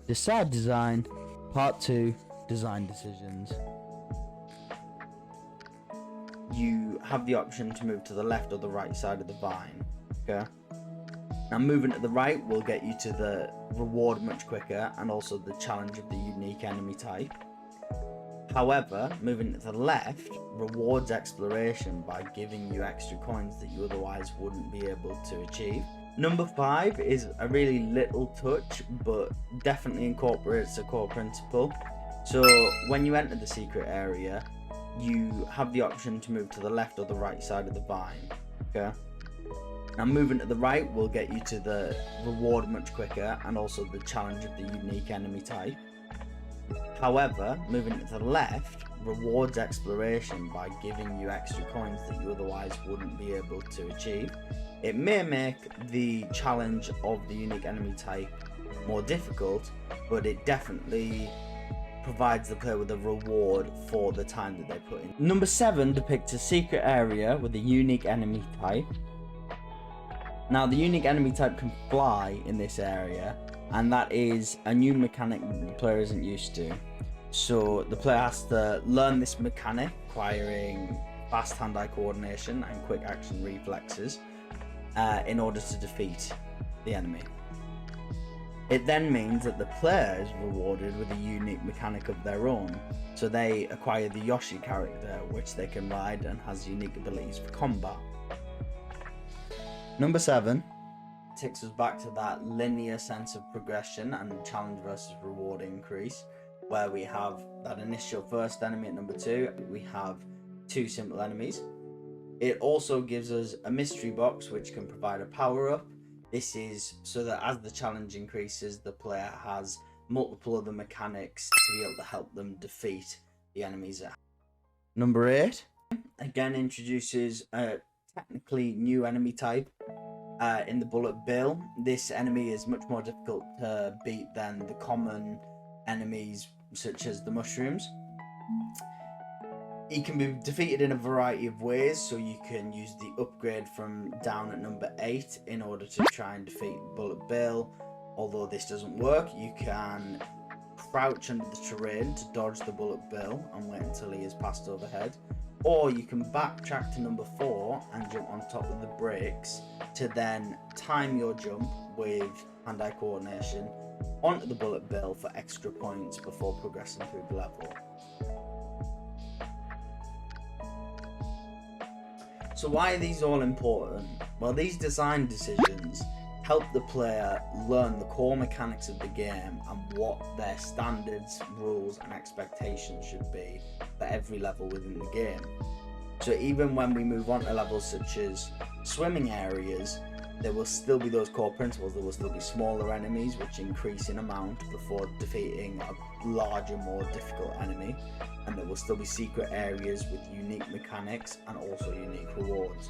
Decide design, part 2, design decisions. You have the option to move to the left or the right side of the vine, okay? Now moving to the right will get you to the reward much quicker and also the challenge of the unique enemy type. However, moving to the left rewards exploration by giving you extra coins that you otherwise wouldn't be able to achieve. Number 5 is a really little touch, but definitely incorporates a core principle. So when you enter the secret area, you have the option to move to the left or the right side of the vine, okay? Now moving to the right will get you to the reward much quicker and also the challenge of the unique enemy type. However, moving to the left rewards exploration by giving you extra coins that you otherwise wouldn't be able to achieve. It may make the challenge of the unique enemy type more difficult, but it definitely provides the player with a reward for the time that they put in. Number 7 depicts a secret area with a unique enemy type. Now the unique enemy type can fly in this area, and that is a new mechanic that the player isn't used to. So the player has to learn this mechanic, requiring fast hand-eye coordination and quick action reflexes in order to defeat the enemy. It then means that the player is rewarded with a unique mechanic of their own. So they acquire the Yoshi character, which they can ride and has unique abilities for combat. Number 7 takes us back to that linear sense of progression and challenge versus reward increase, where we have that initial first enemy at number 2, we have 2 simple enemies. It also gives us a mystery box which can provide a power-up. This is so that as the challenge increases, the player has multiple other mechanics to be able to help them defeat the enemies. Number 8 again introduces a technically new enemy type in the Bullet Bill. This enemy is much more difficult to beat than the common enemies such as the mushrooms. He can be defeated in a variety of ways, so you can use the upgrade from down at number 8 in order to try and defeat Bullet Bill. Although this doesn't work, you can crouch under the terrain to dodge the Bullet Bill and wait until he is passed overhead. Or you can backtrack to number 4 and jump on top of the bricks to then time your jump with hand-eye coordination onto the Bullet Bill for extra points before progressing through the level. So why are these all important? Well, these design decisions help the player learn the core mechanics of the game and what their standards, rules and expectations should be for every level within the game. So even when we move on to levels such as swimming areas, there will still be those core principles. There will still be smaller enemies which increase in amount before defeating a larger, more difficult enemy, and there will still be secret areas with unique mechanics and also unique rewards.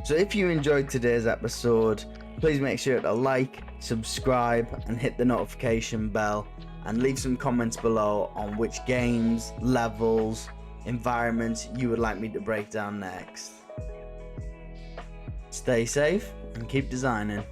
So if you enjoyed today's episode, please make sure to like, subscribe and hit the notification bell, and leave some comments below on which games, levels, environments you would like me to break down next. Stay safe and keep designing.